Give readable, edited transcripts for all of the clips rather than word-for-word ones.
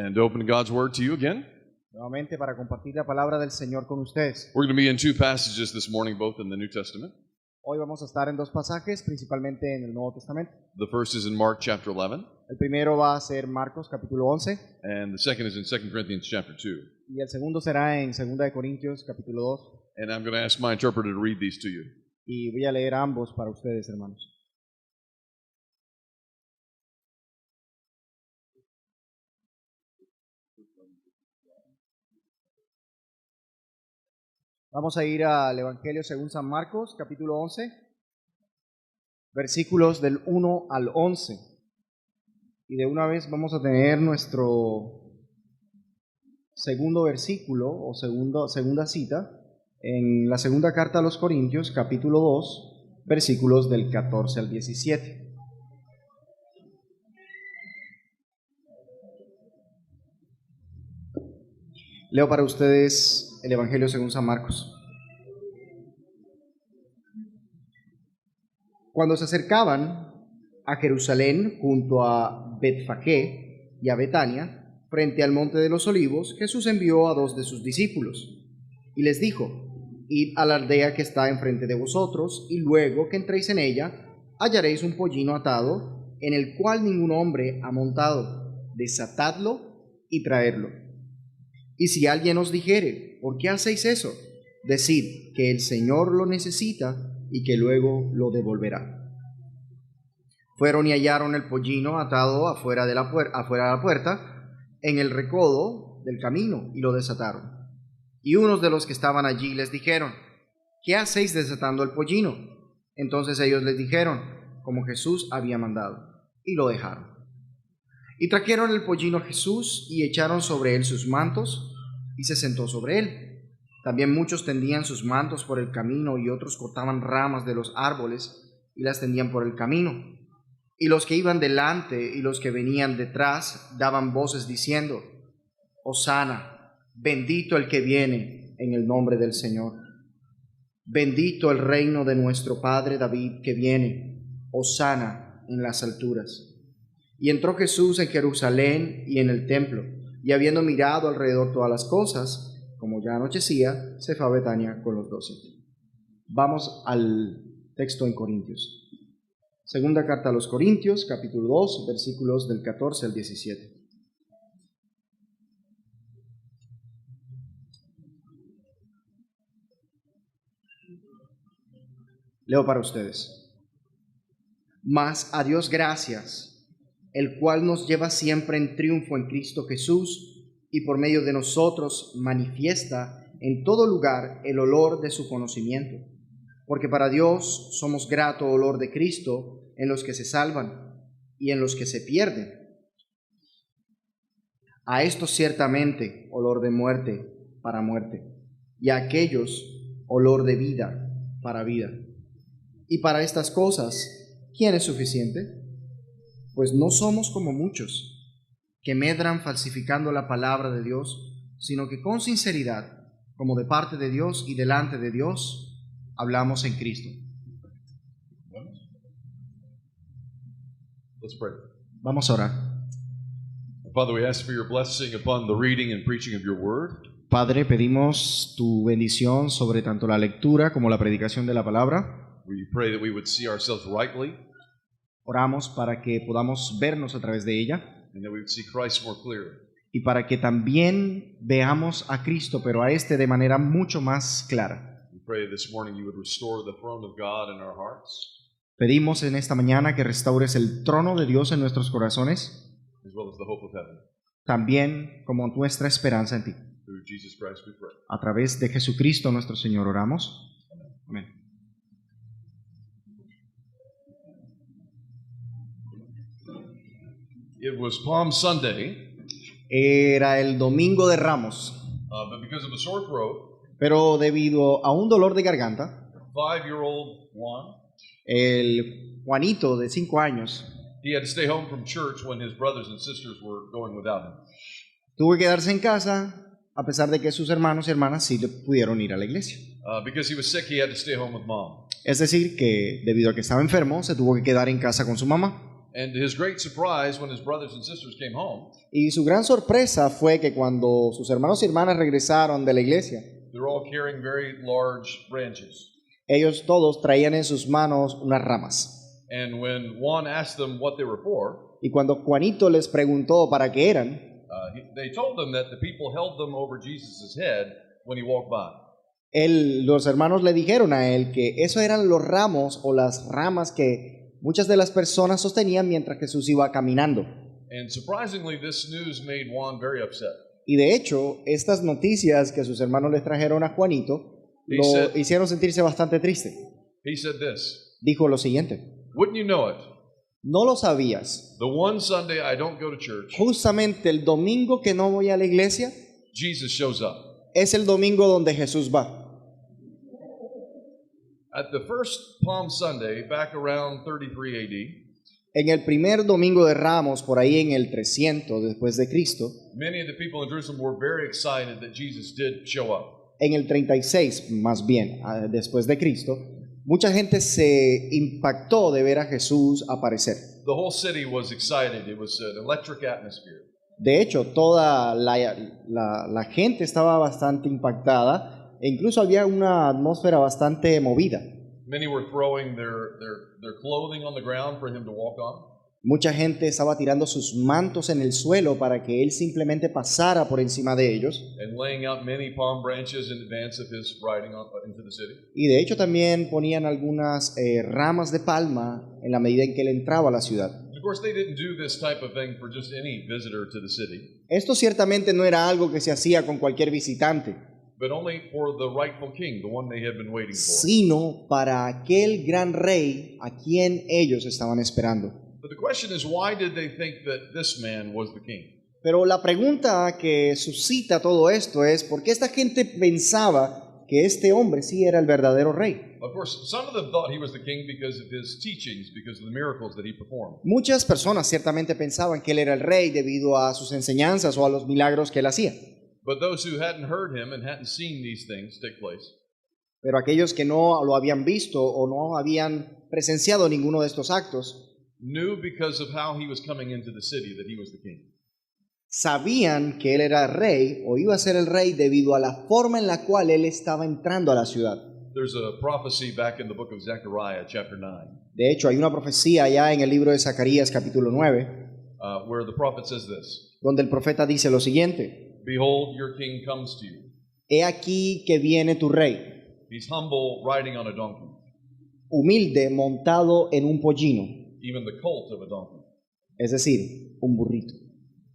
and open God's Word to you again. Nuevamente para compartir la palabra del Señor con ustedes. We're going to be in two passages this morning, both in the New Testament. Hoy vamos a estar en dos pasajes, principalmente en el Nuevo Testamento. The first is in Mark chapter 11, El primero va a ser Marcos capítulo 11 and the second is in 2 Corinthians chapter 2. y el segundo será en 2 de Corintios capítulo 2. And I'm going to ask my interpreter to read these to you. Y voy a leer ambos para ustedes, hermanos. Vamos a ir al Evangelio según San Marcos, capítulo 11, versículos del 1 al 11. Y de una vez vamos a tener nuestro segundo versículo o segunda cita en la segunda carta a los Corintios, capítulo 2, versículos del 14 al 17. Leo para ustedes el Evangelio según San Marcos. Cuando se acercaban a Jerusalén junto a Betfagé y a Betania, frente al monte de los Olivos, Jesús envió a 2 de sus discípulos y les dijo: Id a la aldea que está enfrente de vosotros, y luego que entréis en ella, hallaréis un pollino atado, en el cual ningún hombre ha montado. Desatadlo y traedlo. Y si alguien os dijere: ¿por qué hacéis eso?, decid que el Señor lo necesita y que luego lo devolverá. Fueron y hallaron el pollino atado afuera de la puerta, en el recodo del camino, y lo desataron. Y unos de los que estaban allí les dijeron: ¿qué hacéis desatando el pollino? Entonces ellos les dijeron como Jesús había mandado, y lo dejaron. Y trajeron el pollino a Jesús y echaron sobre él sus mantos, y se sentó sobre él. También muchos tendían sus mantos por el camino, y otros cortaban ramas de los árboles y las tendían por el camino. Y los que iban delante y los que venían detrás daban voces diciendo: Hosana, bendito el que viene en el nombre del Señor. Bendito el reino de nuestro padre David que viene. Hosana en las alturas. Y entró Jesús en Jerusalén y en el templo, y habiendo mirado alrededor todas las cosas, como ya anochecía, se fue a Betania con los 12. Vamos al texto en Corintios. Segunda carta a los Corintios, capítulo 2, versículos del 14 al 17. Leo para ustedes. Mas a Dios gracias, el cual nos lleva siempre en triunfo en Cristo Jesús, y por medio de nosotros manifiesta en todo lugar el olor de su conocimiento. Porque para Dios somos grato olor de Cristo en los que se salvan y en los que se pierden. A estos ciertamente olor de muerte para muerte, y a aquellos olor de vida para vida. Y para estas cosas, ¿quién es suficiente? Pues no somos como muchos que medran falsificando la palabra de Dios, sino que con sinceridad, como de parte de Dios y delante de Dios, hablamos en Cristo. Let's pray. Vamos a orar. Father, we ask for your blessing upon the reading and preaching of your word. Padre, pedimos tu bendición sobre tanto la lectura como la predicación de la palabra. We pray that we would see ourselves rightly Oramos para que podamos vernos a través de ella and that we would see Christ more clearly. y para que también veamos a Cristo, pero a este de manera mucho más clara. We pray this morning you would restore the throne of God in our hearts, Pedimos en esta mañana que restaures el trono de Dios en nuestros corazones, as well as the hope of heaven. también como nuestra esperanza en ti. Through Jesus Christ we pray. A través de Jesucristo nuestro Señor oramos. Amén. It was Palm Sunday, Era el domingo de Ramos, but because of a sore throat, pero debido a un dolor de garganta, 5-year-old Juan, el Juanito de 5 años he had to stay home from church when his brothers and sisters were going without him. tuvo que quedarse en casa a pesar de que sus hermanos y hermanas sí pudieron ir a la iglesia. Because he was sick, he had to stay home with mom. Es decir, que debido a que estaba enfermo, se tuvo que quedar en casa con su mamá. And to his great surprise, when his brothers and sisters came home, Y su gran sorpresa fue que cuando sus hermanos y hermanas regresaron de la iglesia, they were all carrying very large branches. ellos todos traían en sus manos unas ramas. And when Juan asked them what they were for, Y cuando Juanito les preguntó para qué eran, they told them that the people held them over Jesus' head when he walked by. los hermanos le dijeron a él que eso eran los ramos o las ramas que muchas de las personas sostenían mientras Jesús iba caminando. And surprisingly, this news made Juan very upset. Y de hecho, estas noticias que sus hermanos les trajeron a Juanito lo hicieron sentirse bastante triste. He said this, Dijo lo siguiente: "Wouldn't you know it? ¿no lo sabías? The one Sunday I don't go to church, Justamente el domingo que no voy a la iglesia Jesus shows up. es el domingo donde Jesús va. At the first Palm Sunday, back around 33 AD, En el primer domingo de Ramos, por ahí en el 300 después de Cristo, many of the people in Jerusalem were very excited that Jesus did show up. en el 36 más bien después de Cristo, mucha gente se impactó de ver a Jesús aparecer. The whole city was excited. It was an electric atmosphere. De hecho, toda la gente estaba bastante impactada e incluso había una atmósfera bastante movida. Many were throwing their clothing on the ground for him to walk on. Mucha gente estaba tirando sus mantos en el suelo para que él simplemente pasara por encima de ellos. And laying out many palm branches in advance of his riding into the city. Y de hecho también ponían algunas ramas de palma en la medida en que él entraba a la ciudad. Of course, they didn't do this type of thing for just any visitor to the city, Esto ciertamente no era algo que se hacía con cualquier visitante, but only for the rightful king, the one they had been waiting for. sino para aquel gran rey a quien ellos estaban esperando. But the question is, why did they think that this man was the king? Pero la pregunta que suscita todo esto es ¿por qué esta gente pensaba que este hombre sí era el verdadero rey? Of course, some of them thought he was the king because of his teachings, because of the miracles that he performed. Muchas personas ciertamente pensaban que él era el rey debido a sus enseñanzas o a los milagros que él hacía. But those who hadn't heard him and hadn't seen these things take place, Pero aquellos que no lo habían visto o no habían presenciado ninguno de estos actos, knew because of how he was coming into the city that he was the king. sabían que él era rey o iba a ser el rey debido a la forma en la cual él estaba entrando a la ciudad. There's a prophecy back in the book of Zechariah, chapter 9, De hecho, hay una profecía allá en el libro de Zacarías capítulo 9, where the prophet says this, donde el profeta dice lo siguiente: "Behold, your king comes to you. He aquí que viene tu rey, He's humble, riding on a donkey, humilde, montado en un pollino, even the colt of a donkey." es decir, un burrito.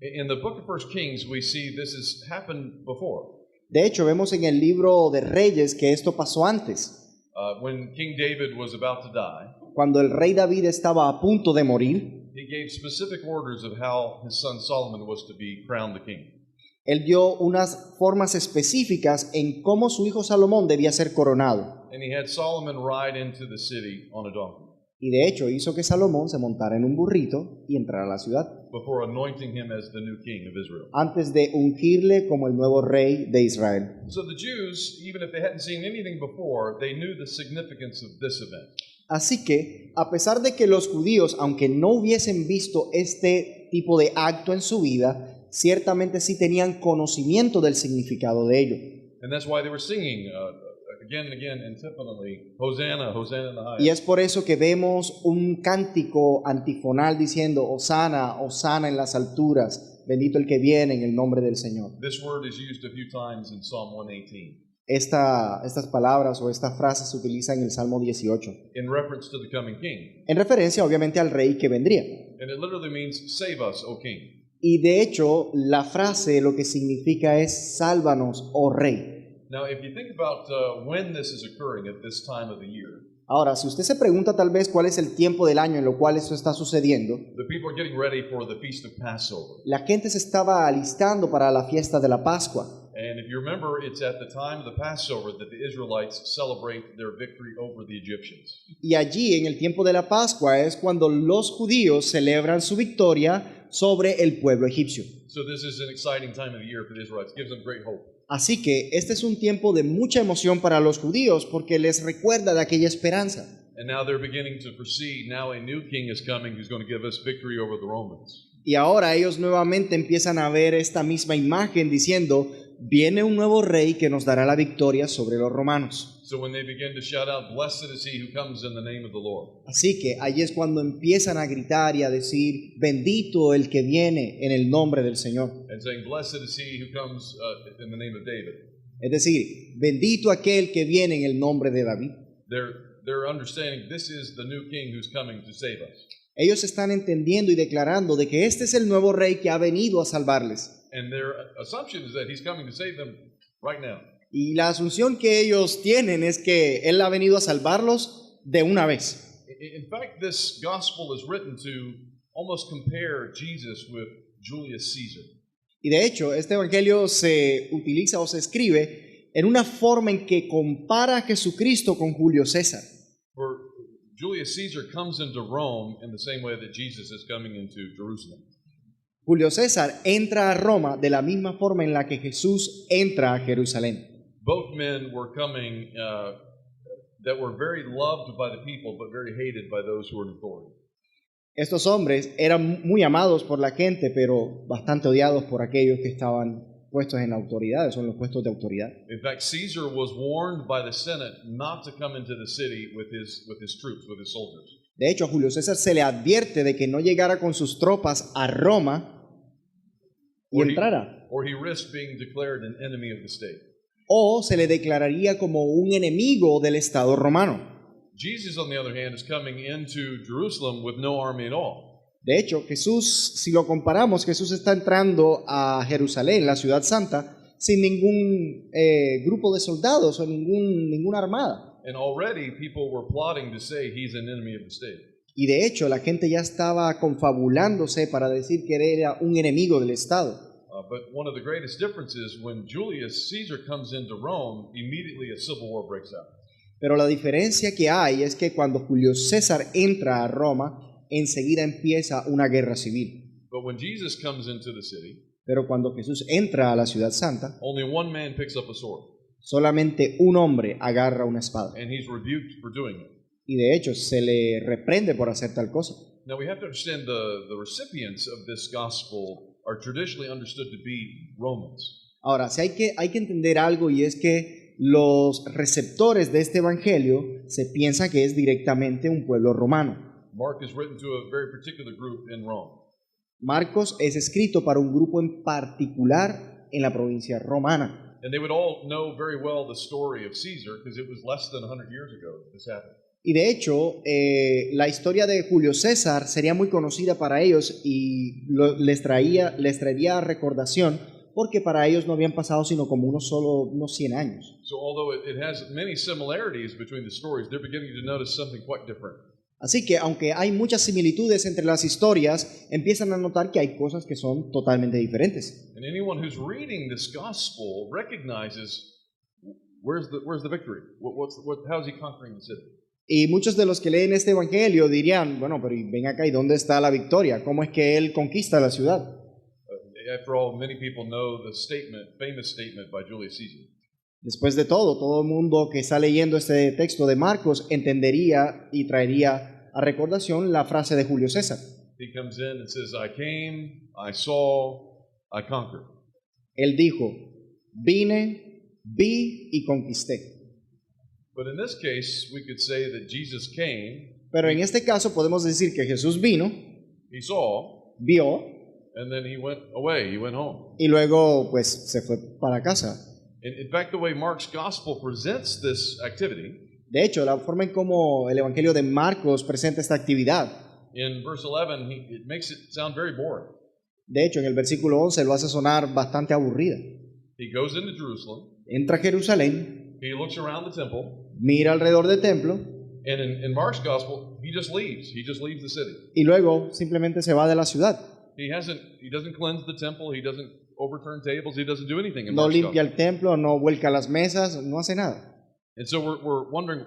In the book of First Kings, we see this has happened before. De hecho, vemos en el libro de Reyes que esto pasó antes. When King David was about to die, Cuando el rey David estaba a punto de morir, he gave specific orders of how his son Solomon was to be crowned the king. él dio unas formas específicas en cómo su hijo Salomón debía ser coronado. And he had Solomon ride into the city on a donkey Y de hecho hizo que Salomón se montara en un burrito y entrara a la ciudad, before anointing him as the new king of Israel. antes de ungirle como el nuevo rey de Israel. So the Jews, even if they hadn't seen anything before, they knew the significance of this event. Así que, a pesar de que los judíos, aunque no hubiesen visto este tipo de acto en su vida, ciertamente sí tenían conocimiento del significado de ello. And that's why they were singing again and again antiphonally, Hosanna, Hosanna in the Y highest. es por eso que vemos un cántico antifonal diciendo, Hosana, Hosana en las alturas, bendito el que viene en el nombre del Señor. This word is used a few times in Psalm 118 Estas palabras o esta frase se utiliza en el Salmo 18, in reference to the coming king. en referencia obviamente al rey que vendría. And it literally means, save us, O king. Y de hecho, la frase lo que significa es, sálvanos, oh rey. Now, if you think about when this is occurring at this time of the year, Ahora, si usted se pregunta tal vez cuál es el tiempo del año en lo cual esto está sucediendo, the people are getting ready for the feast of Passover. la gente se estaba alistando para la fiesta de la Pascua. And if you remember, it's at the time of the Passover that the Israelites celebrate their victory over the Egyptians. Y allí, en el tiempo de la Pascua, es cuando los judíos celebran su victoria sobre el pueblo egipcio. So this is an exciting time of the year for the Israelites. It gives them great hope. Así que este es un tiempo de mucha emoción para los judíos porque les recuerda de aquella esperanza. And now they're beginning to foresee now a new king is coming who's going to give us victory over the Romans. Y ahora ellos nuevamente empiezan a ver esta misma imagen diciendo, viene un nuevo rey que nos dará la victoria sobre los romanos. So when they begin to shout out, blessed is he who comes in the name of the Lord. Así que ahí es cuando empiezan a gritar y a decir, bendito el que viene en el nombre del Señor. And saying, blessed is he who comes in the name of David. Es decir, bendito aquel que viene en el nombre de David. They're understanding this is the new king who's coming to save us. Ellos están entendiendo y declarando de que este es el nuevo rey que ha venido a salvarles. And their assumption is that he's coming to save them right now. Y la asunción que ellos tienen es que Él ha venido a salvarlos de una vez. In fact, this gospel is written to almost compare Jesus with Julius Caesar. Y de hecho, este evangelio se utiliza o se escribe en una forma en que compara a Jesucristo con Julio César. For Julius Caesar comes into Rome in the same way that Jesus is coming into Jerusalem. Julio César entra a Roma de la misma forma en la que Jesús entra a Jerusalén. Both men were coming that were very loved by the people, but very hated by those who were in authority. Estos hombres eran muy amados por la gente, pero bastante odiados por aquellos que estaban puestos en autoridades o en los puestos de autoridad. In fact, Caesar was warned by the Senate not to come into the city with his troops, with his soldiers. De hecho, a Julio César se le advierte de que no llegara con sus tropas a Roma y entrara. Or he risked being declared an enemy of the state. O se le declararía como un enemigo del Estado romano. Jesus, on the other hand, is coming into Jerusalem with no army at all. De hecho, Jesús, si lo comparamos, Jesús está entrando a Jerusalén, la ciudad santa, sin ningún grupo de soldados o ninguna armada. And already people were plotting to say he's an enemy of the state. Y de hecho, la gente ya estaba confabulándose para decir que era un enemigo del Estado. But one of the greatest differences, when Julius Caesar comes into Rome, immediately a civil war breaks out. Pero la diferencia que hay es que cuando Julio César entra a Roma, enseguida empieza una guerra civil. But when Jesus comes into the city, Pero cuando Jesús entra a la ciudad santa, only one man picks up a sword, solamente un hombre agarra una espada. and he's rebuked for doing it. Y de hecho se le reprende por hacer tal cosa. Now we have to understand the recipients of this gospel are traditionally understood to be Romans. Ahora, si hay que entender algo, y es que los receptores de este evangelio se piensa que es directamente un pueblo romano. Mark is written to a very particular group in Rome. Marcos es escrito para un grupo en particular en la provincia romana. And they would all know very well the story of Caesar because it was less than 100 years ago this happened. Y de hecho, la historia de Julio César sería muy conocida para ellos y les traería recordación, porque para ellos no habían pasado sino como unos 100 años. So although it has many similarities between the stories, they're beginning to notice something quite different. Así que aunque hay muchas similitudes entre las historias, empiezan a notar que hay cosas que son totalmente diferentes. And anyone who's reading this gospel recognizes where's the victory? How's he conquering the city? Y muchos de los que leen este evangelio dirían, bueno, pero ven acá, ¿y dónde está la victoria? ¿Cómo es que él conquista la ciudad? After all, many people know the famous statement by Julius Caesar. Después de todo el mundo que está leyendo este texto de Marcos entendería y traería a recordación la frase de Julio César. He comes in and says, I came, I saw, I conquered. Él dijo, vine, vi y conquisté. But in this case, we could say that Jesus came, Pero en este caso podemos decir que Jesús vino, he saw, vio and then he went away, he went home. y luego pues se fue para casa. In fact, the way Mark's gospel presents this activity, De hecho, la forma en cómo el evangelio de Marcos presenta esta actividad, in verse 11, it makes it sound very boring. de hecho en el versículo 11 lo hace sonar bastante aburrida. He goes into Jerusalem, Entra a Jerusalén, he looks around the temple, mira alrededor del templo and in Mark's gospel, he just leaves. He just leaves the city. y luego simplemente se va de la ciudad. He doesn't cleanse the temple, he doesn't overturn tables, he doesn't do anything in No Mark's limpia gospel. el templo, no vuelca las mesas, no hace nada. And so we're wondering,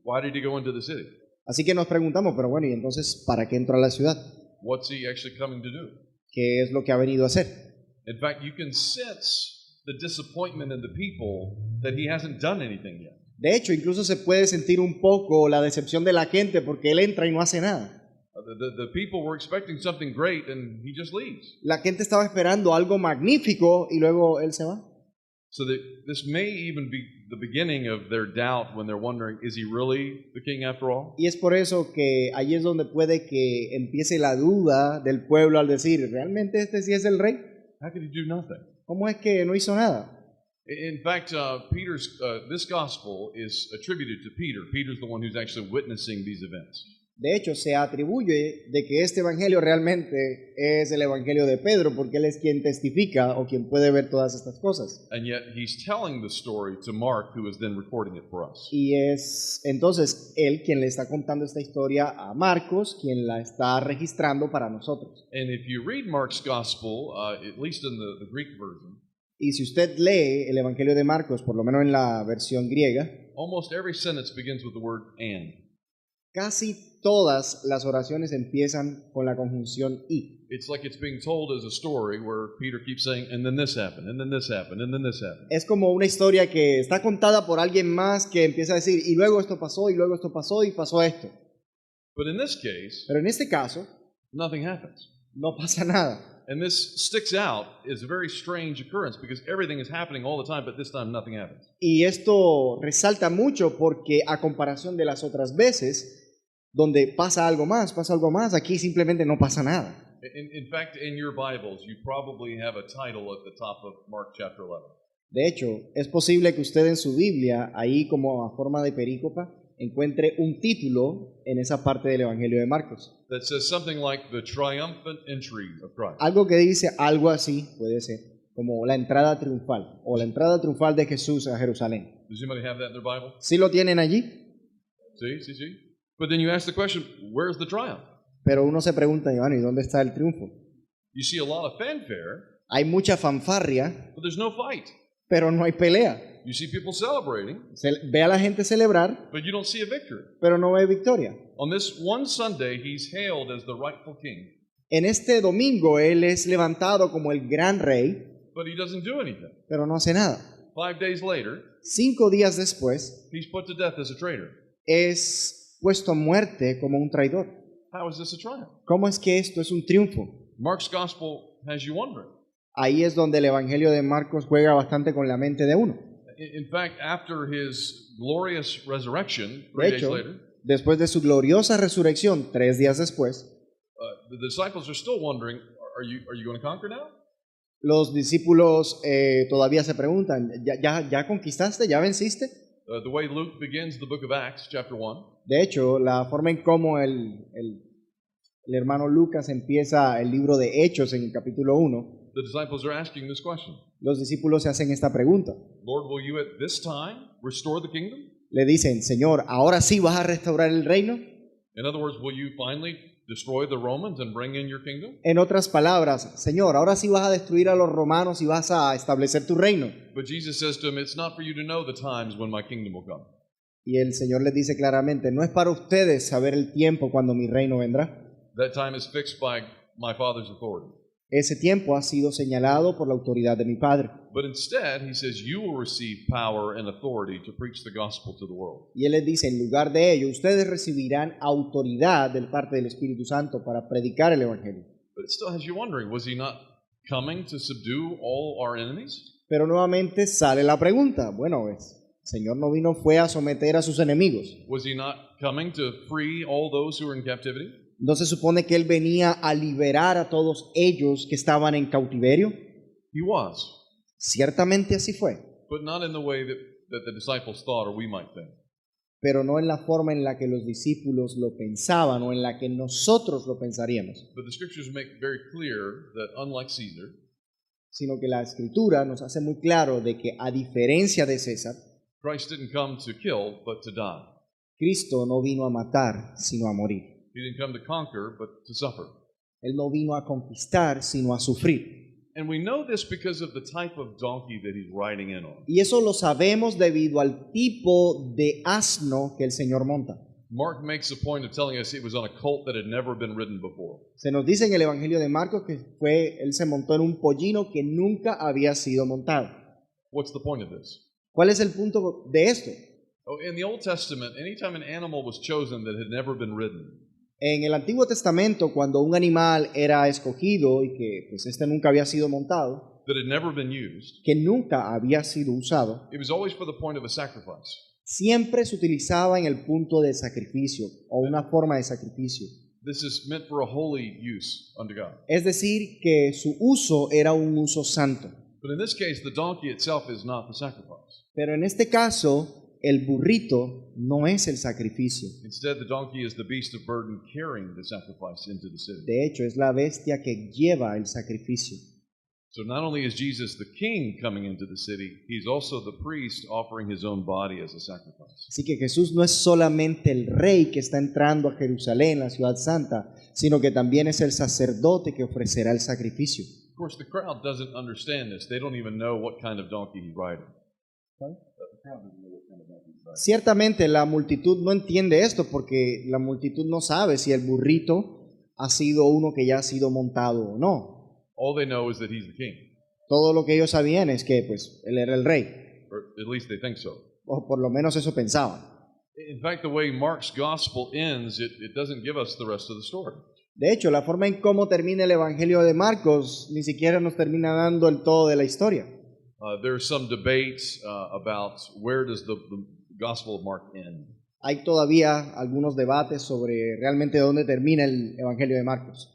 why did he go into the city? Así que nos preguntamos, pero bueno, ¿y entonces para qué entró a la ciudad? What's he actually coming to do? ¿Qué es lo que ha venido a hacer? In fact, you can sense the disappointment in the people that he hasn't done anything yet. De hecho, incluso se puede sentir un poco la decepción de la gente porque él entra y no hace nada. The people were expecting something great and he just leaves. La gente estaba esperando algo magnífico y luego él se va. So that this may even be the beginning of their doubt when they're wondering, is he really the king after all? Y es por eso que ahí es donde puede que empiece la duda del pueblo al decir, ¿realmente este sí es el rey? How could he do nothing? ¿Cómo es que no hizo nada? In fact, this gospel is attributed to Peter. Peter's the one who's actually witnessing these events. De hecho, se atribuye de que este evangelio realmente es el evangelio de Pedro, porque él es quien testifica o quien puede ver todas estas cosas. And yet he's telling the story to Mark, who is then recording it for us. Y es entonces él quien le está contando esta historia a Marcos, quien la está registrando para nosotros. And if you read Mark's gospel, at least in the Greek version, Y si usted lee el evangelio de Marcos, por lo menos en la versión griega, almost every sentence begins with the word and. casi todas las oraciones empiezan con la conjunción y. It's like it's being told as a story where Peter keeps saying, and then this happened, and then this happened, and then this happened. Es como una historia que está contada por alguien más que empieza a decir, y luego esto pasó, y luego esto pasó, y pasó esto. But in this case, Pero en este caso, nothing happens. no pasa nada. And this sticks out as a very strange occurrence because everything is happening all the time, but this time nothing happens. Y esto resalta mucho porque a comparación de las otras veces, donde pasa algo más, aquí simplemente no pasa nada. In fact, in your Bibles, you probably have a title at the top of Mark chapter 11. De hecho, es posible que usted en su Biblia, ahí como a forma de perícopa, encuentre un título en esa parte del Evangelio de Marcos. That says something like the triumphant entry of Christ. Algo que dice algo así, puede ser, como la entrada triunfal, o la entrada triunfal de Jesús a Jerusalén. Does anybody have that in their Bible? ¿Sí lo tienen allí? See. But then you ask the question, where's the triumph? Pero uno se pregunta, bueno, ¿y dónde está el triunfo? You see a lot of fanfare, Hay mucha fanfarria, but there's no fight. pero no hay pelea. You see people celebrating, Ve a la gente celebrar, but you don't see a victory. pero no ve victoria. On this one Sunday, he's hailed as the rightful king, En este domingo él es levantado como el gran rey, but he doesn't do anything. pero no hace nada. 5 days later, 5 días después he's put to death as a traitor. es puesto a muerte como un traidor. How is this a triumph? ¿Cómo es que esto es un triunfo? Mark's gospel has you wondering. Ahí es donde el Evangelio de Marcos juega bastante con la mente de uno. In fact, after his glorious resurrection, 3 De days hecho, later, después de su gloriosa resurrección, 3 días después, the disciples are still wondering, are you going to conquer now? los discípulos todavía se preguntan, ¿ya conquistaste? ¿Ya venciste? The way Luke begins the book of Acts, chapter 1, De hecho, la forma en cómo el hermano Lucas empieza el libro de Hechos en el capítulo 1, the disciples are asking this question. los discípulos se hacen esta pregunta. Lord, will you at this time restore the kingdom? Le dicen, Señor, ¿ahora sí vas a restaurar el reino? In other words, will you finally destroy the Romans and bring in your kingdom? En otras palabras, Señor, ¿ahora sí vas a destruir a los romanos y vas a establecer tu reino? But Jesus says to him, it's not for you to know the times when my kingdom will come. Y el Señor les dice claramente, no es para ustedes saber el tiempo cuando mi reino vendrá. That time is fixed by my Father's authority. Ese tiempo ha sido señalado por la autoridad de mi Padre. But instead, he says, you will receive power and authority to preach the gospel to the world. Y Él les dice, en lugar de ello, ustedes recibirán autoridad de parte del Espíritu Santo para predicar el Evangelio. But it still has you wondering, was he not coming to subdue all our enemies? Pero nuevamente sale la pregunta, bueno, el Señor no vino fue a someter a sus enemigos. Was he not coming to free all those who were in captivity? ¿No se supone que Él venía a liberar a todos ellos que estaban en cautiverio? He was, Ciertamente así fue, but not in the way that the disciples thought or we might think. pero no en la forma en la que los discípulos lo pensaban o en la que nosotros lo pensaríamos, But the scriptures make very clear that unlike Caesar, sino que la Escritura nos hace muy claro de que a diferencia de César, Christ didn't come to kill, but to die. Cristo no vino a matar, sino a morir. He didn't come to conquer, but to suffer. Él no vino a conquistar, sino a sufrir. And we know this because of the type of donkey that he's riding in on. Y eso lo sabemos debido al tipo de asno que el Señor monta. Mark makes a point of telling us it was on a colt that had never been ridden before. Se nos dice en el Evangelio de Marcos que él se montó en un pollino que nunca había sido montado. What's the point of this? ¿Cuál es el punto de esto? Oh, in the Old Testament, anytime an animal was chosen that had never been ridden, En el Antiguo Testamento, cuando un animal era escogido y que pues este nunca había sido montado, that had never been used, que nunca había sido usado, it was always for the point of a sacrifice. siempre se utilizaba en el punto del sacrificio o una forma de sacrificio. This is meant for a holy use unto God. Es decir, que su uso era un uso santo. But in this case, the donkey itself is not the sacrifice. Pero en este caso, el burrito no es el sacrificio. Instead, the donkey is the beast of burden carrying the sacrifice into the city. De hecho, es la bestia que lleva el sacrificio. So not only is Jesus the king coming into the city, he's also the priest offering his own body as a sacrifice. Así que Jesús no es solamente el rey que está entrando a Jerusalén, la ciudad santa, sino que también es el sacerdote que ofrecerá el sacrificio. Of course, the crowd doesn't understand this. They don't even know what kind of donkey he's riding. Ciertamente la multitud no entiende esto porque la multitud no sabe si el burrito ha sido uno que ya ha sido montado o no. All they know is that he's the king, Todo lo que ellos sabían es que pues él era el rey, or at least they think so. o por lo menos eso pensaban. In fact, the way Mark's gospel ends, it doesn't give us the rest of the story. De hecho, la forma en cómo termina el Evangelio de Marcos ni siquiera nos termina dando el todo de la historia. There's some debates about where does the Gospel of Mark end. Hay todavía algunos debates sobre realmente dónde termina el Evangelio de Marcos.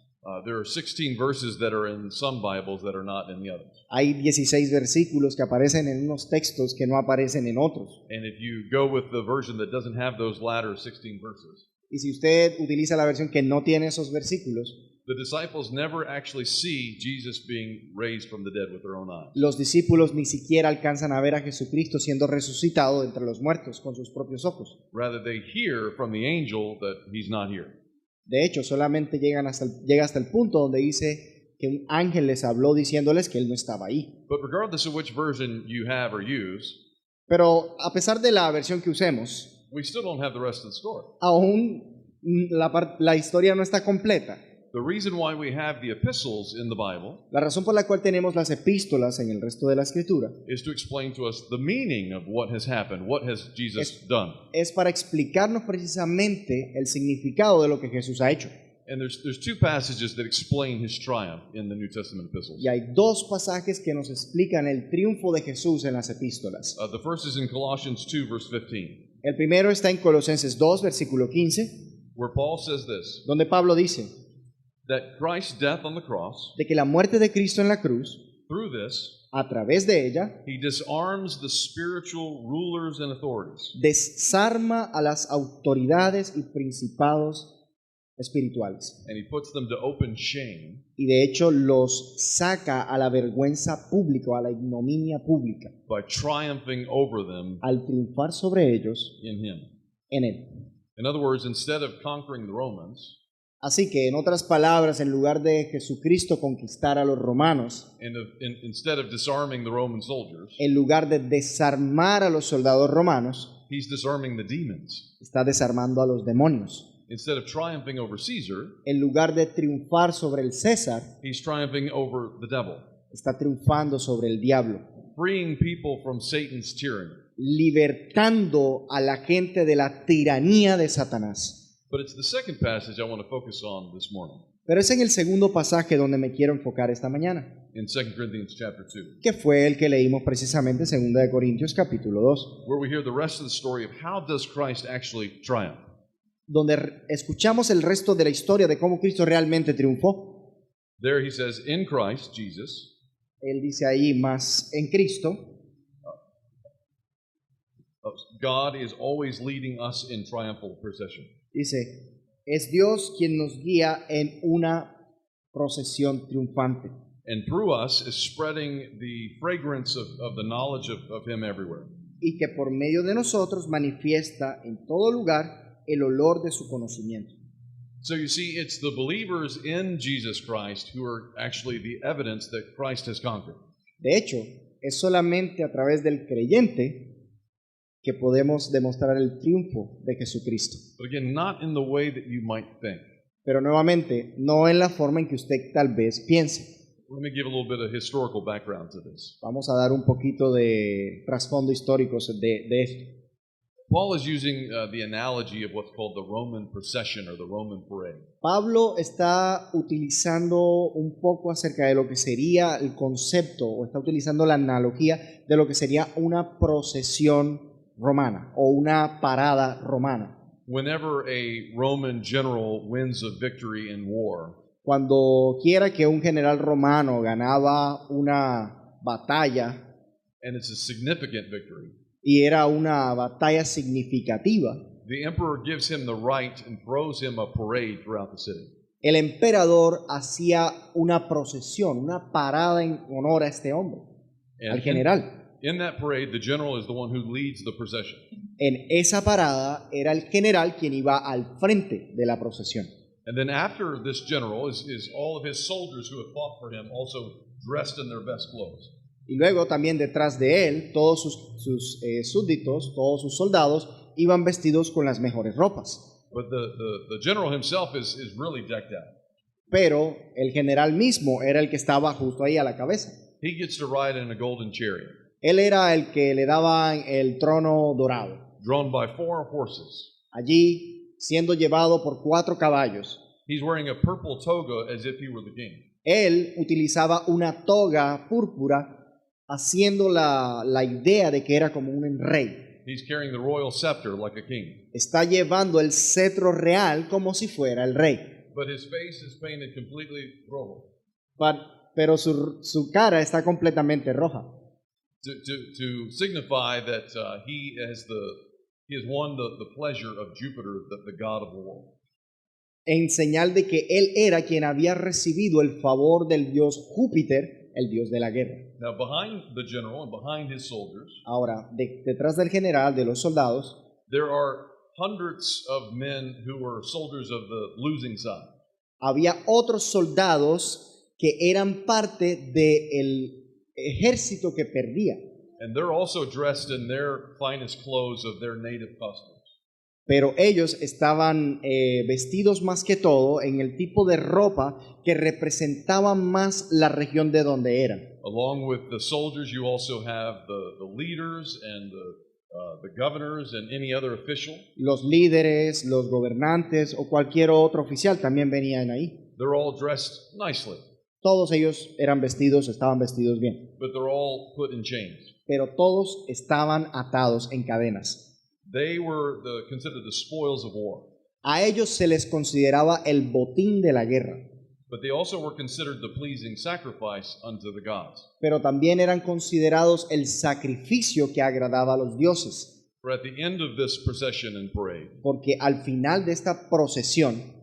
There are 16 verses that are in some Bibles that are not in the others. Hay 16 versículos que aparecen en unos textos que no aparecen en otros. And if you go with the version that doesn't have those latter 16 verses, Y si usted utiliza la versión que no tiene esos versículos, the disciples never actually see Jesus being raised from the dead with their own eyes. los discípulos ni siquiera alcanzan a ver a Jesucristo siendo resucitado entre los muertos con sus propios ojos. Rather, they hear from the angel that he's not here. De hecho, solamente llega hasta el punto donde dice que un ángel les habló diciéndoles que él no estaba ahí. But regardless of which version you have or use, Pero a pesar de la versión que usemos, we still don't have the rest of the story. aún la historia no está completa. The reason why we have the epistles in the Bible La razón por la cual tenemos las epístolas en el resto de la escritura is to explain to us the meaning of what has happened, what has Jesus done. es para explicarnos precisamente el significado de lo que Jesús ha hecho. And there's two passages that explain his triumph in the New Testament epistles. Y hay dos pasajes que nos explican el triunfo de Jesús en las epístolas. The first is in Colossians 2, verse 15, El primero está en Colosenses 2, versículo 15, where Paul says this, donde Pablo dice that Christ's death on the cross, de que la muerte de Cristo en la cruz, through this, a través de ella, he disarms the spiritual rulers and authorities. desarma a las autoridades y principados espirituales. And he puts them to open shame Y de hecho los saca a la vergüenza pública, a la ignominia pública, by triumphing over them al triunfar sobre ellos in him. en él. In other words, instead of conquering the Romans, Así que, en otras palabras, en lugar de Jesucristo conquistar a los romanos, instead of disarming the Roman soldiers, en lugar de desarmar a los soldados romanos, he's disarming the demons. está desarmando a los demonios. Instead of triumphing over Caesar, En lugar de triunfar sobre el César, he's triumphing over the devil, está triunfando sobre el diablo, freeing people from Satan's tyranny. libertando a la gente de la tiranía de Satanás. But it's the second passage I want to focus on this morning, Pero es en el segundo pasaje donde me quiero enfocar esta mañana, in 2 Corinthians chapter 2, que fue el que leímos precisamente en 2 Corintios capítulo 2, where we hear the rest of the story of how does Christ actually triumph. donde escuchamos el resto de la historia de cómo Cristo realmente triunfó. There he says, in Christ, Jesus, Él dice ahí, más en Cristo, God is always leading us in triumphal procession. dice, es Dios quien nos guía en una procesión triunfante. And through us is spreading the fragrance of the knowledge of him everywhere. Y que por medio de nosotros manifiesta en todo lugar el olor de su conocimiento. So you see, it's the believers in Jesus Christ who are actually the evidence that Christ has conquered. De hecho, es solamente a través del creyente que podemos demostrar el triunfo de Jesucristo. But again, not in the way that you might think. Pero nuevamente, no en la forma en que usted tal vez piense. Let me give a little bit of historical background to this. Vamos a dar un poquito de trasfondo histórico de esto. Paul is using the analogy of what's called the Roman procession or the Roman parade. Pablo está utilizando un poco acerca de lo que sería el concepto, o está utilizando la analogía de lo que sería una procesión romana o una parada romana. Whenever a Roman general wins a victory in war, Cuando quiera que un general romano ganaba una batalla, and it's a significant victory, y era una batalla significativa, the emperor gives him the right and throws him a parade throughout the city. el emperador hacía una procesión, una parada en honor a este hombre, al And general. in that parade, the general is the one who leads the procession. En esa parada era el general quien iba al frente de la procesión. And then after this general is all of his soldiers who have fought for him, also dressed in their best clothes. Y luego también detrás de él, todos sus súbditos, todos sus soldados, iban vestidos con las mejores ropas. But the general himself is really decked out. Pero el general mismo era el que estaba justo ahí a la cabeza. He gets to ride in a golden chariot, Él era el que le daban el trono dorado, drawn by 4 horses. allí siendo llevado por 4 caballos. He's wearing a purple toga as if he were the king. Él utilizaba una toga púrpura, haciendo la idea de que era como un rey. He's carrying the royal scepter like a king. Está llevando el cetro real como si fuera el rey. But his face is painted completely rojo Pero su cara está completamente roja, to signify that he has won the pleasure of Jupiter, the god of war. en señal de que él era quien había recibido el favor del dios Júpiter, el dios de la guerra. Now, behind the general and behind his soldiers, Ahora, detrás del general, de los soldados, there are hundreds of men who were soldiers of the losing side. había otros soldados que eran parte del ejército que perdía. And they're also dressed in their finest clothes of their native costumes. Pero ellos estaban vestidos más que todo en el tipo de ropa que representaban más la región de donde eran. Along with the soldiers, you also have the leaders and the governors and any other official. Los líderes, los gobernantes o cualquier otro oficial también venían ahí. They're all dressed nicely, Todos ellos estaban vestidos bien, but they're all put in chains. pero todos estaban atados en cadenas. They were considered the spoils of war, A ellos se les consideraba el botín de la guerra, but they also were considered the pleasing sacrifice unto the gods. pero también eran considerados el sacrificio que agradaba a los dioses, For at the end of this procession and parade, porque al final de esta procesión,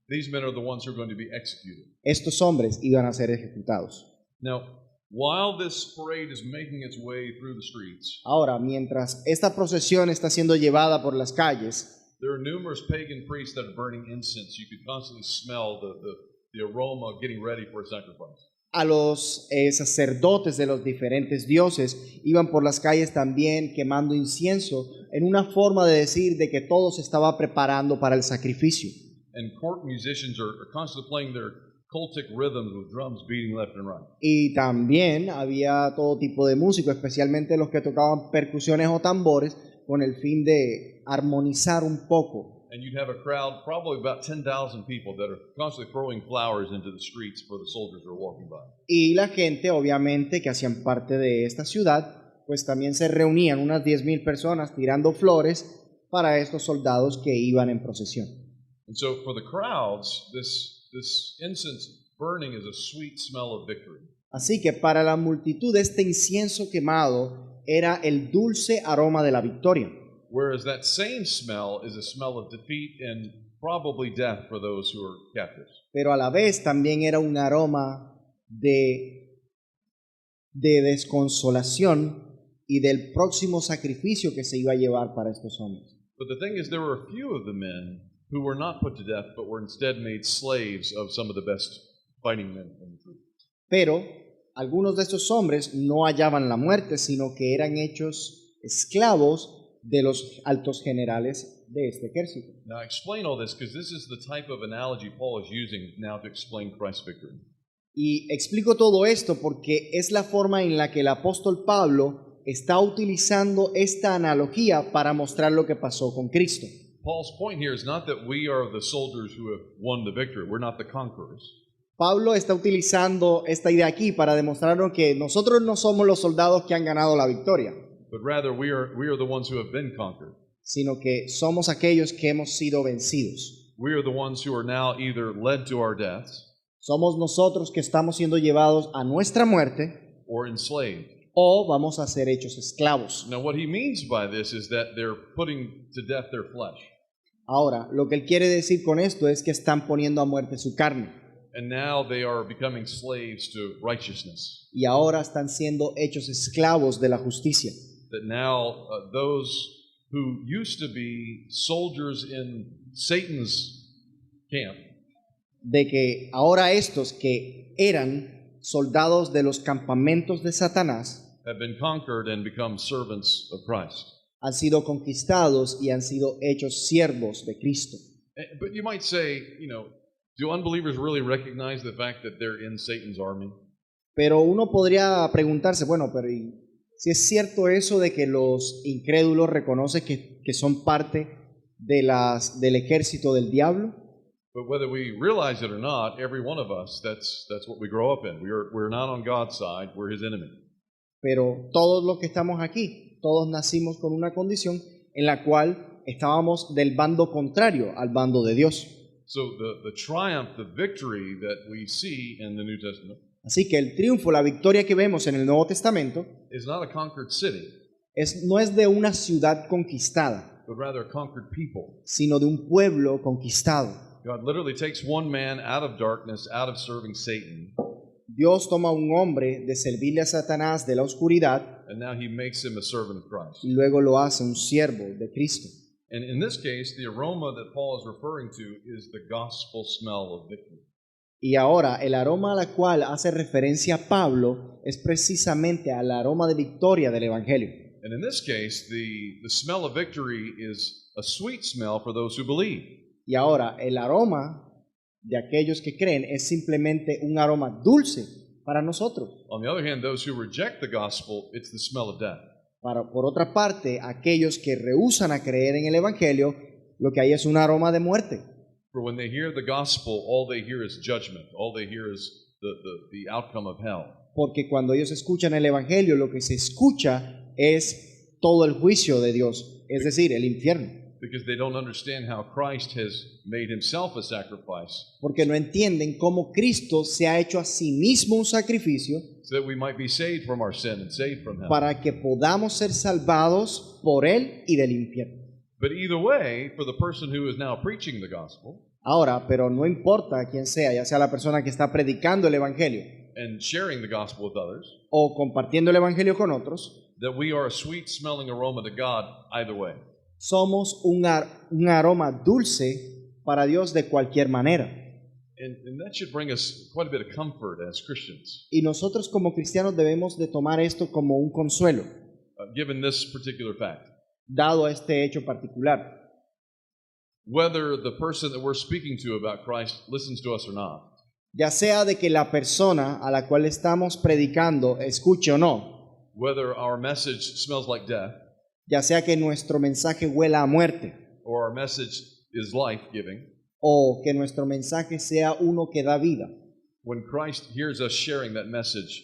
these men are the ones who are going to be executed. estos hombres iban a ser ejecutados. Now, while this parade is making its way through the streets, Ahora, mientras esta procesión está siendo llevada por las calles, there are numerous pagan priests that are burning incense. You could constantly smell the aroma getting ready for a sacrifice. a los sacerdotes de los diferentes dioses iban por las calles también quemando incienso en una forma de decir de que todo se estaba preparando para el sacrificio. And court musicians are constantly playing their cultic rhythms with drums beating left and right. Y también había todo tipo de músicos, especialmente los que tocaban percusiones o tambores, con el fin de armonizar un poco. And you'd have a crowd, probably about 10,000 people, that are constantly throwing flowers into the streets for the soldiers who are walking by. Y la gente, obviamente, que hacían parte de esta ciudad, pues también se reunían unas 10,000 personas tirando flores para estos soldados que iban en procesión. And so for the crowds, this incense burning is a sweet smell of victory. Así que para la multitud este incienso quemado era el dulce aroma de la victoria, Whereas that same smell is a smell of defeat and probably death for those who are captives. pero a la vez también era un aroma de desconsolación y del próximo sacrificio que se iba a llevar para estos hombres. But the thing is, there were a few of the men who were not put to death, but were instead made slaves of some of the best fighting men in the troop. Pero algunos de estos hombres no hallaban la muerte, sino que eran hechos esclavos de los altos generales de este ejército. Now, I explain all this because this is the type of analogy Paul is using now to explain Christ's victory. Y explico todo esto porque es la forma en la que el apóstol Pablo está utilizando esta analogía para mostrar lo que pasó con Cristo. Paul's point here is not that we are the soldiers who have won the victory. We're not the conquerors. Pablo está utilizando esta idea aquí para demostrarnos que nosotros no somos los soldados que han ganado la victoria, But rather, we are the ones who have been conquered. sino que somos aquellos que hemos sido vencidos. We are the ones who are now either led to our deaths Somos nosotros que estamos siendo llevados a nuestra muerte or enslaved. o vamos a ser hechos esclavos. Now, what he means by this is that they're putting to death their flesh. Ahora, lo que él quiere decir con esto es que están poniendo a muerte su carne And now they are becoming slaves to righteousness. y ahora están siendo hechos esclavos de la justicia. That now those who used to be soldiers in Satan's camp De que ahora estos que eran soldados de los campamentos de Satanás have been conquered and become servants of Christ. han sido conquistados y han sido hechos siervos de Cristo. But you might say, do unbelievers really recognize the fact that they're in Satan's army? Pero uno podría preguntarse, bueno, pero ¿y si es cierto eso de que los incrédulos reconocen que son parte del ejército del diablo? But whether we realize it or not, every one of us, that's what we grow up in. We're not on God's side, we're his enemy. Pero todos los que estamos aquí, todos nacimos con una condición en la cual estábamos del bando contrario al bando de Dios. So the triumph, the victory that we see in the New Testament Así que el triunfo, la victoria que vemos en el Nuevo Testamento is not a conquered city, no es de una ciudad conquistada, but rather a conquered people. sino de un pueblo conquistado. God literally takes one man out of darkness, out of serving Satan, Dios toma a un hombre de servirle a Satanás de la oscuridad and now he makes him a servant of Christ. y luego lo hace un siervo de Cristo. And in this case, the aroma that Paul is referring to is the gospel smell of victory. Y ahora el aroma a la cual hace referencia Pablo es precisamente al aroma de victoria del Evangelio. And in this case, the smell of victory is a sweet smell for those who believe. Y ahora el aroma de aquellos que creen es simplemente un aroma dulce para nosotros. On the other hand, those who reject the gospel, it's the smell of death. Por otra parte, aquellos que rehúsan a creer en el Evangelio, lo que hay es un aroma de muerte. For when they hear the gospel, all they hear is judgment. All they hear is the outcome of hell. Porque cuando ellos escuchan el Evangelio, lo que se escucha es todo el juicio de Dios, es decir, el infierno. Because they don't understand how Christ has made himself a sacrifice Porque no entienden cómo Cristo se ha hecho a sí mismo un sacrificio so that we might be saved from our sin and saved from hell. para que podamos ser salvados por Él y del infierno. But either way, for the person who is now preaching the gospel Ahora, pero no importa quién sea, ya sea la persona que está predicando el Evangelio and sharing the gospel with others, o compartiendo el Evangelio con otros, that we are a sweet smelling aroma to God either way. somos un aroma dulce para Dios de cualquier manera. And that should bring us quite a bit of comfort as Christians, Y nosotros como cristianos debemos de tomar esto como un consuelo, given this particular fact. dado este hecho particular. Whether the person that we're speaking to about Christ listens to us or not, Ya sea de que la persona a la cual estamos predicando escuche o no, whether our message smells like death ya sea que nuestro mensaje huela a muerte or our message is life-giving, o que nuestro mensaje sea uno que da vida, when Christ hears us sharing that message,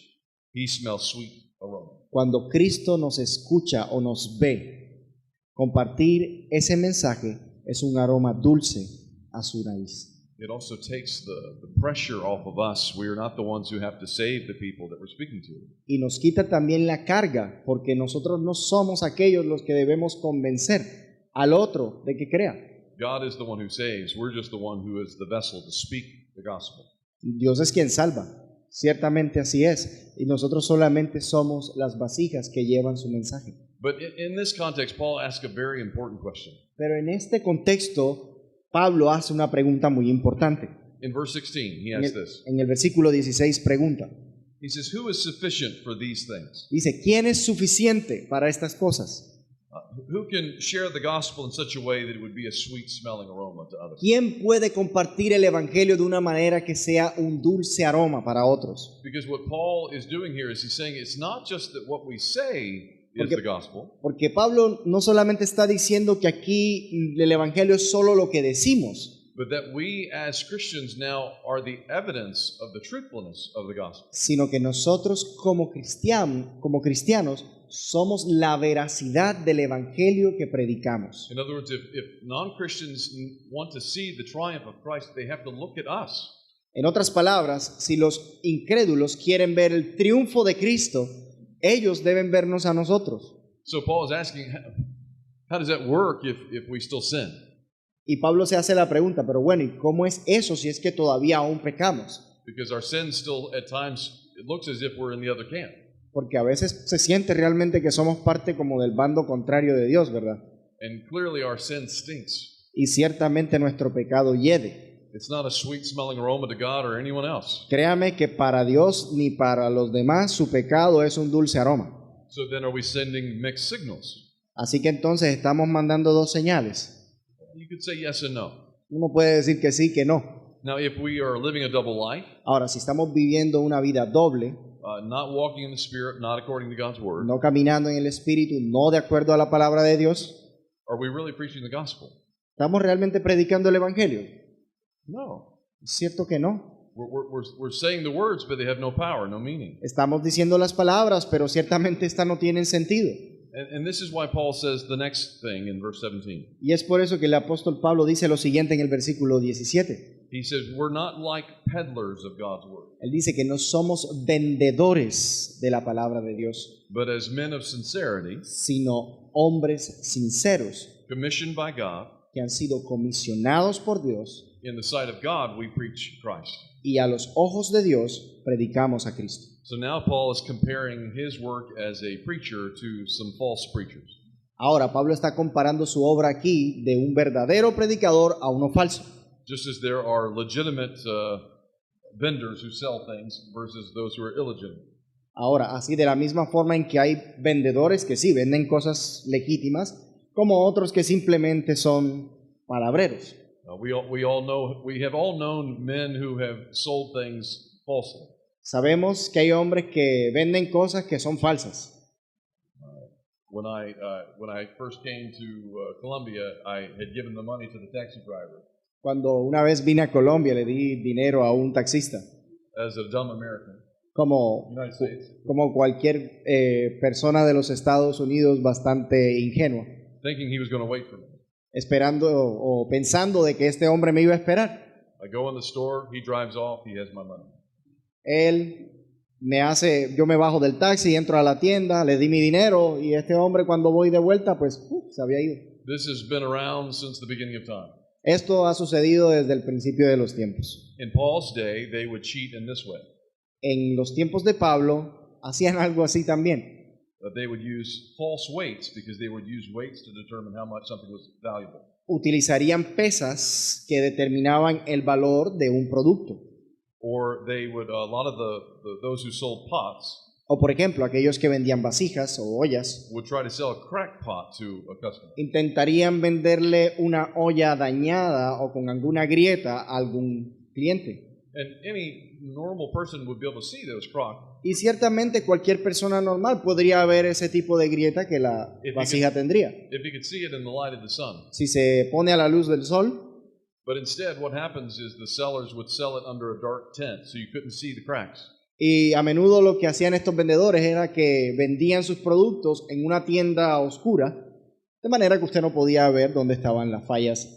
he smells sweet aroma. cuando Cristo nos escucha o nos ve, compartir ese mensaje es un aroma dulce a su nariz. It also takes the pressure off of us. We are not the ones who have to save the people that we're speaking to. Y nos quita también la carga, porque nosotros no somos aquellos los que debemos convencer al otro de que crea. God is the one who saves. We're just the one who is the vessel to speak the gospel. Dios es quien salva, ciertamente así es, y nosotros solamente somos las vasijas que llevan su mensaje. But in this context, Paul asks a very important question. Pero en este contexto, Pablo hace una pregunta muy importante. In verse 16, he En asks el, this. en el versículo 16 pregunta, He says, "Who is sufficient for these things? dice, ¿quién es suficiente para estas cosas? Who can share the gospel in such a way that it would be a sweet-smelling aroma to others?" ¿Quién puede compartir el evangelio de una manera que sea un dulce aroma para otros? Because what Paul is doing here is he's saying it's not just that what we say is the gospel, Porque Pablo no solamente está diciendo que aquí el Evangelio es solo lo que decimos, but that we as Christians now are the evidence of the truthfulness of the gospel. sino que nosotros como cristianos somos la veracidad del Evangelio que predicamos. In other words, if non-Christians want to see the triumph of Christ, they have to look at us. En otras palabras, si los incrédulos quieren ver el triunfo de Cristo, ellos deben vernos a nosotros. So Paul is asking, how does that work if we still sin? Y Pablo se hace la pregunta, pero bueno, ¿y cómo es eso si es que todavía aún pecamos? Because our sin still, at times, it looks as if we're in the other camp. Porque a veces se siente realmente que somos parte como del bando contrario de Dios, ¿verdad? And clearly our sin stinks. Y ciertamente nuestro pecado hiede. It's not a sweet smelling aroma to God or anyone else. Créame que para Dios ni para los demás su pecado es un dulce aroma. So then are we sending mixed signals? Así que entonces estamos mandando dos señales. You could say yes and no. Uno puede decir que sí, que no. Now, if we are living a double life, Ahora, si estamos viviendo una vida doble, not walking in the Spirit, not according to God's word, no caminando en el Espíritu, no de acuerdo a la palabra de Dios, are we really preaching the gospel? ¿estamos realmente predicando el Evangelio? No. Es cierto que no. We're saying the words, but they have no power, no meaning. Estamos diciendo las palabras, pero ciertamente estas no tienen sentido. And this is why Paul says the next thing in verse 17. Y es por eso que el apóstol Pablo dice lo siguiente en el versículo 17. He says, we're not like peddlers of God's word, Él dice que no somos vendedores de la palabra de Dios, but as men of sincerity, sino hombres sinceros commissioned by God, que han sido comisionados por Dios in the sight of God, we preach Christ. y a los ojos de Dios predicamos a Cristo. So now Paul is comparing his work as a preacher to some false preachers. Ahora Pablo está comparando su obra aquí de un verdadero predicador a uno falso. Just as there are legitimate vendors who sell things versus those who are illegitimate. Ahora, así de la misma forma en que hay vendedores que sí venden cosas legítimas, como otros que simplemente son palabreros. We have all known men who have sold things falsely. Sabemos que hay hombres que venden cosas que son falsas. When I first came to Colombia, I had given the money to the taxi driver Cuando una vez vine a Colombia le di dinero a un taxista, as a dumb American. como, United States, como cualquier persona de los Estados Unidos bastante ingenua, thinking he was going to wait for me. esperando o pensando de que este hombre me iba a esperar. I go in the store, he drives off, he has my money. Yo me bajo del taxi, entro a la tienda, le di mi dinero y este hombre cuando voy de vuelta, pues se había ido. This has been around since the beginning of time. Esto ha sucedido desde el principio de los tiempos. In Paul's day, they would cheat in this way. En los tiempos de Pablo hacían algo así también. They would use false weights because they would use weights to determine how much something was valuable. Utilizarían pesas que determinaban el valor de un producto. Or they would, a lot of those who sold pots O por ejemplo, aquellos que vendían vasijas o ollas would try to sell a cracked pot to a customer. intentarían venderle una olla dañada o con alguna grieta a algún cliente. And any normal person would be able to see those cracked. Y ciertamente cualquier persona normal podría ver ese tipo de grieta que la vasija tendría. If you could see it in the light of the sun. Si se pone a la luz del sol, But instead, what happens is the sellers would sell it under a dark tent, so you couldn't see the cracks. y a menudo lo que hacían estos vendedores era que vendían sus productos en una tienda oscura, de manera que usted no podía ver dónde estaban las fallas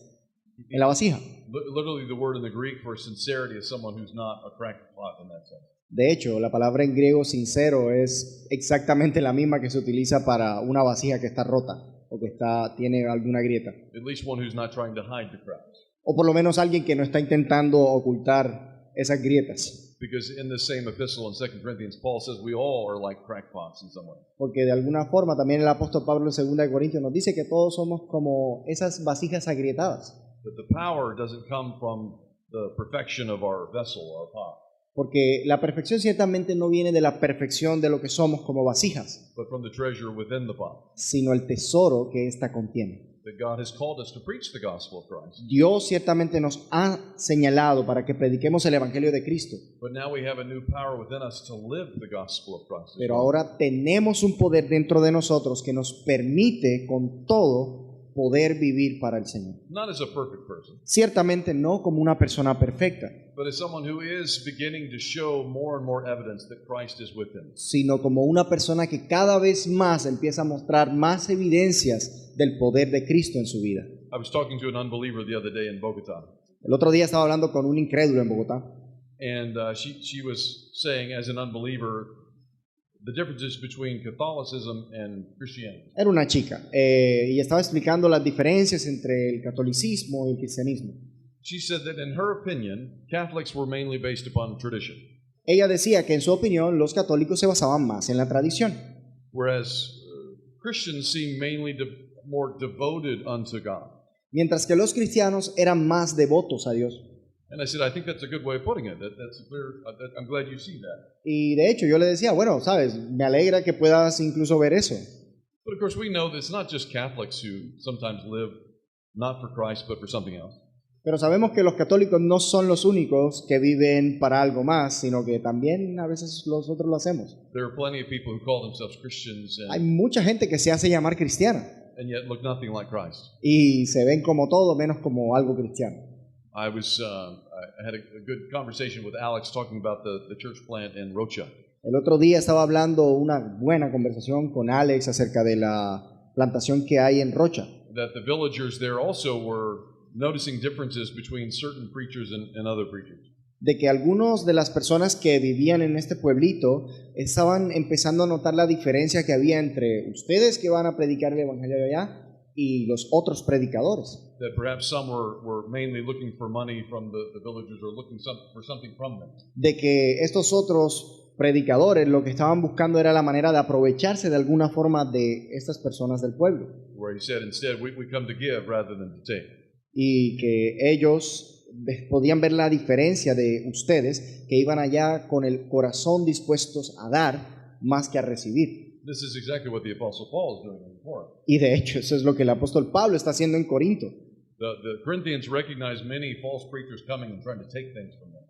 en la vasija. Literally, the word in the Greek for sincerity is someone who's not a cracked pot in that sense. De hecho, la palabra en griego sincero es exactamente la misma que se utiliza para una vasija que está rota o que tiene alguna grieta. At least one who's not trying to hide the cracks. O por lo menos alguien que no está intentando ocultar esas grietas. Because in the same epistle in 2 Corinthians, Paul says we all are like crackpots in some way. Porque de alguna forma también el apóstol Pablo en 2 Corintios nos dice que todos somos como esas vasijas agrietadas. But the power doesn't come from the perfection of our vessel, our pot, Porque la perfección ciertamente no viene de la perfección de lo que somos como vasijas, but from the treasure within the pot. sino el tesoro que ésta contiene. that God has called us to preach the gospel of Christ. Dios ciertamente nos ha señalado para que prediquemos el Evangelio de Cristo, But now we have a new power within us to live the gospel of Christ. as pero well. ahora tenemos un poder dentro de nosotros que nos permite con todo poder vivir para el Señor. Not as a perfect person, Ciertamente no como una persona perfecta, but as someone who is beginning to show more and more evidence that Christ is with him. sino como una persona que cada vez más empieza a mostrar más evidencias del poder de Cristo en su vida. I was talking to an unbeliever the other day in Bogota, El otro día estaba hablando con un incrédulo en Bogotá and she was saying, as an unbeliever, the differences between Catholicism and Christianity. Era una chica y estaba explicando las diferencias entre el catolicismo y el cristianismo. She said that in her opinion, Catholics were mainly based upon tradition, Ella decía que en su opinión los católicos se basaban más en la tradición, whereas Christians seem mainly more devoted unto God. mientras que los cristianos eran más devotos a Dios. And I said, I think that's a good way of putting it. That's clear. I'm glad you see that. Y de hecho yo le decía, bueno, sabes, me alegra que puedas incluso ver eso. But of course, we know that it's not just Catholics who sometimes live not for Christ, but for something else. Pero sabemos que los católicos no son los únicos que viven para algo más, sino que también a veces nosotros lo hacemos. There are plenty of people who call themselves Christians Hay and mucha gente que se hace llamar cristiana yet look nothing like Christ. y se ven como todo menos como algo cristiano. I had a good conversation with Alex talking about the church plant in Rocha. El otro día estaba hablando una buena conversación con Alex acerca de la plantación que hay en Rocha, That the villagers there also were noticing differences between certain preachers and other preachers. de que algunos de las personas que vivían en este pueblito estaban empezando a notar la diferencia que había entre ustedes que van a predicar el evangelio de allá y los otros predicadores. That perhaps some were mainly looking for money from the villagers or looking for something from them. De que estos otros predicadores lo que estaban buscando era la manera de aprovecharse de alguna forma de estas personas del pueblo Where he said, instead, we come to give rather than to take. y que ellos podían ver la diferencia de ustedes que iban allá con el corazón dispuestos a dar más que a recibir. This is exactly what the Apostle Paul is doing in Corinth. Y de hecho eso es lo que el apóstol Pablo está haciendo en Corinto. The Corinthians recognized many false preachers coming and trying to take things from them.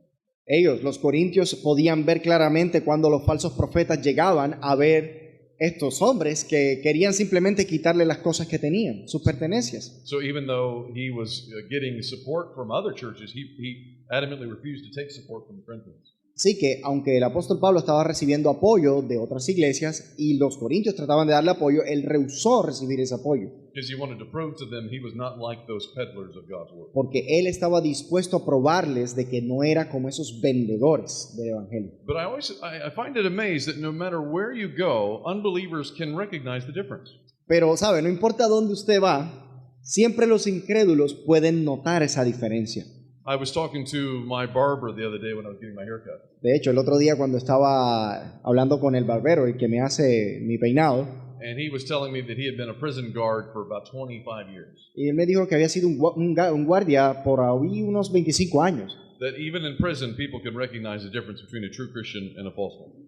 Ellos, los corintios, podían ver claramente cuando los falsos profetas llegaban a ver estos hombres que querían simplemente quitarle las cosas que tenían, sus pertenencias. So even though he was getting support from other churches, he adamantly refused to take support from the Corinthians. Así que, aunque el apóstol Pablo estaba recibiendo apoyo de otras iglesias y los corintios trataban de darle apoyo, él rehusó recibir ese apoyo, Because he wanted to prove to them he was not like those peddlers of God's word. porque él estaba dispuesto a probarles de que no era como esos vendedores del evangelio. But I find it amazed that no matter where you go, unbelievers can recognize the difference. Pero, ¿sabe? No importa dónde usted va, siempre los incrédulos pueden notar esa diferencia. I was talking to my barber the other day when I was getting my haircut. De hecho, el otro día cuando estaba hablando con el barbero, el que me hace mi peinado, And he was telling me that he had been a prison guard for about 25 years. y él me dijo que había sido un guardia por ahí unos 25 años. That even in prison, people can recognize the difference between a true Christian and a false one.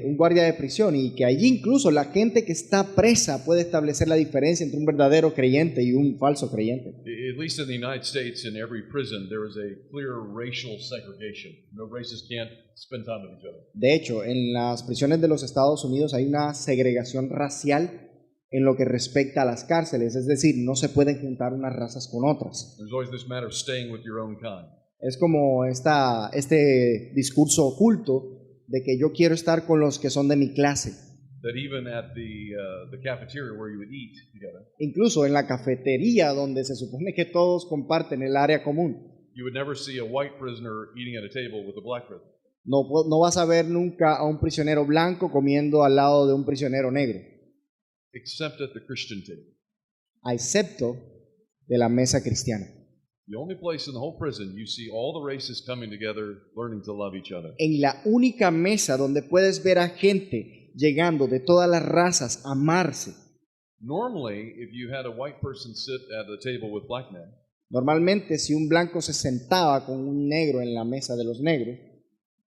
Un guardia de prisión, y que allí incluso la gente que está presa puede establecer la diferencia entre un verdadero creyente y un falso creyente. At least in the United States, in every prison, there is a clear racial segregation. No races can't spend time with each other. De hecho, en las prisiones de los Estados Unidos hay una segregación racial en lo que respecta a las cárceles, es decir, no se pueden juntar unas razas con otras. There's always this matter of staying with your own kind. Es como este discurso oculto de que yo quiero estar con los que son de mi clase. That even at the cafeteria where you would eat together, Incluso en la cafetería donde se supone que todos comparten el área común, you would never see a white prisoner eating at a table with a black prisoner. no vas a ver nunca a un prisionero blanco comiendo al lado de un prisionero negro, Except at the Christian table. a excepto de la mesa cristiana. The only place in the whole prison you see all the races coming together, learning to love each other. En la única mesa donde puedes ver a gente llegando de todas las razas a amarse. Normally, if you had a white person sit at a table with black men, Normalmente, si un blanco se sentaba con un negro en la mesa de los negros,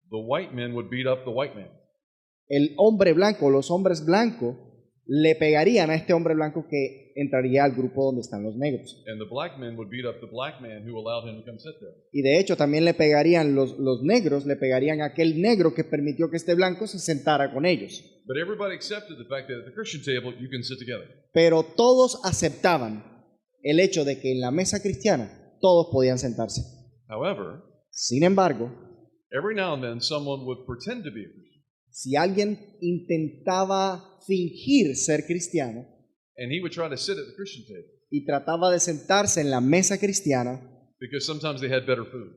the white men would beat up the white man. el hombre blanco, los hombres blancos, le pegarían a este hombre blanco que entraría al grupo donde están los negros. And the black men would beat up the black man who allowed him to come sit there. Y de hecho también le pegarían los negros, le pegarían a aquel negro que permitió que este blanco se sentara con ellos. But everybody accepted the fact that at the Christian table you can sit together. Pero todos aceptaban el hecho de que en la mesa cristiana todos podían sentarse. However, Sin embargo, every now and then someone would pretend to be a Christian, si alguien intentaba fingir ser cristiano and he would try to sit at the Christian table y trataba de sentarse en la mesa cristiana, because sometimes they had better food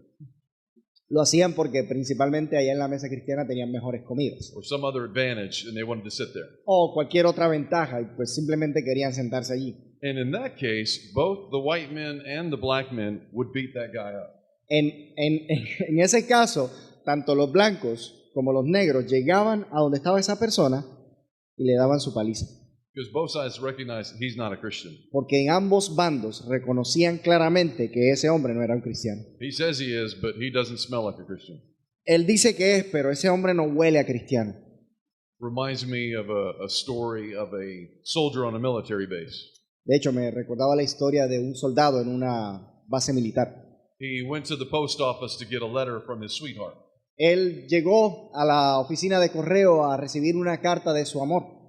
lo hacían porque principalmente allá en la mesa cristiana tenían mejores comidas or some other advantage and they wanted to sit there. o cualquier otra ventaja y pues simplemente querían sentarse allí. And in that case, both the white men and the black men would beat that guy up. En ese caso, tanto los blancos como los negros llegaban a donde estaba esa persona y le daban su paliza. Because both sides recognize he's not a Christian. Porque en ambos bandos reconocían claramente que ese hombre no era un cristiano. He says he is, but he doesn't smell like a Christian. Él dice que es, pero ese hombre no huele a cristiano. Reminds me of a story of a soldier on a military base. De hecho, me recordaba la historia de un soldado en una base militar. He went to the post office to get a letter from his sweetheart. Él llegó a la oficina de correo a recibir una carta de su amor.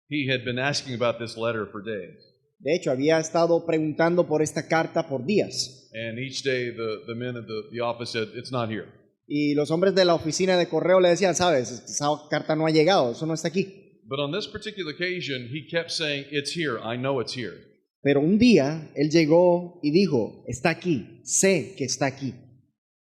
He had been asking about this letter for days. De hecho, había estado preguntando por esta carta por días. And each day the men at the office said, it's not here. Y los hombres de la oficina de correo le decían, sabes, esa carta no ha llegado, eso no está aquí. But on this particular occasion, he kept saying, it's here, I know it's here. Pero un día él llegó y dijo, está aquí, sé que está aquí.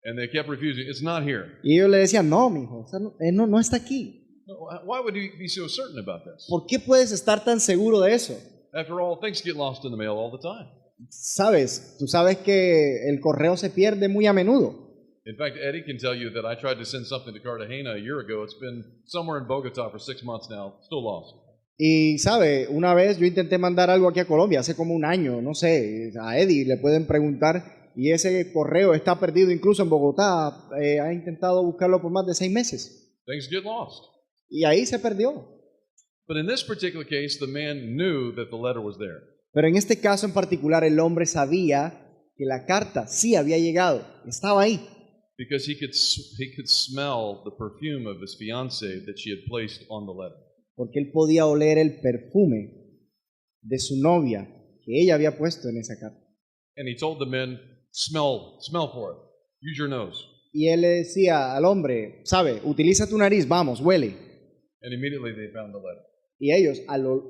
And they kept refusing, it's not here. Y ellos le decían, no, mijo, no está aquí. Why would he be so certain about this? ¿Por qué puedes estar tan seguro de eso? After all, things get lost in the mail all the time. Sabes, tú sabes que el correo se pierde muy a menudo. In fact, Eddie can tell you that I tried to send something to Cartagena a year ago. It's been somewhere in Bogota for 6 months now, still lost. Y sabe, una vez yo intenté mandar algo aquí a Colombia, hace como un año, no sé, a Eddie le pueden preguntar, y ese correo está perdido incluso en Bogotá, ha intentado buscarlo por más de 6 meses. Things get lost. Y ahí se perdió. But in this particular case, the man knew that the letter was there. Pero en este caso en particular el hombre sabía que la carta sí había llegado, estaba ahí. Because he could smell the perfume of his fiancée that she had placed on the letter. Porque él podía oler el perfume de su novia que ella había puesto en esa carta. And he told the men, smell for it. Use your nose. Y él le decía al hombre, sabe, utiliza tu nariz, vamos, huele. And immediately they found the letter. Y ellos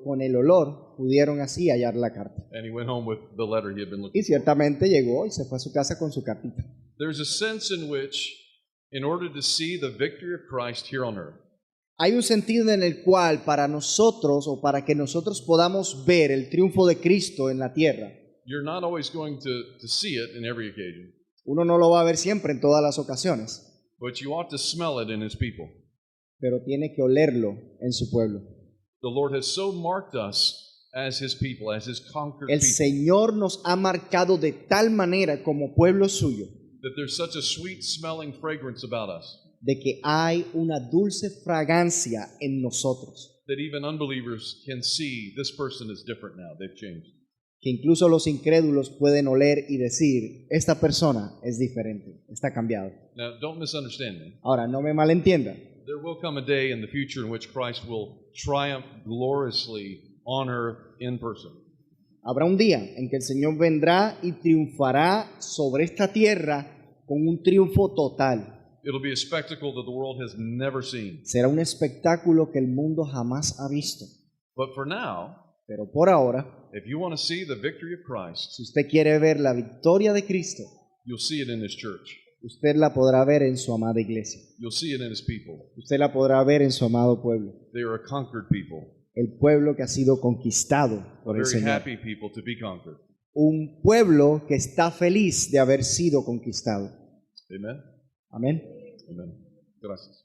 con el olor pudieron así hallar la carta. And he went home with the letter he had been looking Y ciertamente llegó y se fue a su casa con su cartita. for. There's a sense in which, in order to see the victory of Christ here on earth, Hay un sentido en el cual para nosotros o para que nosotros podamos ver el triunfo de Cristo en la tierra, you're not always going to see it in every occasion, uno no lo va a ver siempre en todas las ocasiones, but you ought to smell it in his people. pero tiene que olerlo en su pueblo. The Lord has so marked us as his people, as his conquered El people, Señor nos ha marcado de tal manera como pueblo suyo, that there's such a sweet smelling fragrance about us, de que hay una dulce fragancia en nosotros, that even unbelievers can see this person is different now, they've changed. que incluso los incrédulos pueden oler y decir, esta persona es diferente, está cambiado. Now, don't misunderstand me. Ahora, no me malentienda. There will come a day in the future in which Christ will triumph gloriously on earth in person. Habrá un día en que el Señor vendrá y triunfará sobre esta tierra con un triunfo total. It'll be a spectacle that the world has never seen. Será un espectáculo que el mundo jamás ha visto. But for now, Pero por ahora, if you want to see the victory of Christ, si usted quiere ver la victoria de Cristo, you'll see it in his church. usted la podrá ver en su amada iglesia. You'll see it in his people. Usted la podrá ver en su amado pueblo. They are a conquered people, El pueblo que ha sido conquistado a por el very Señor. happy people to be conquered. Un pueblo que está feliz de haber sido conquistado. Amen? Amén. Amen. Gracias.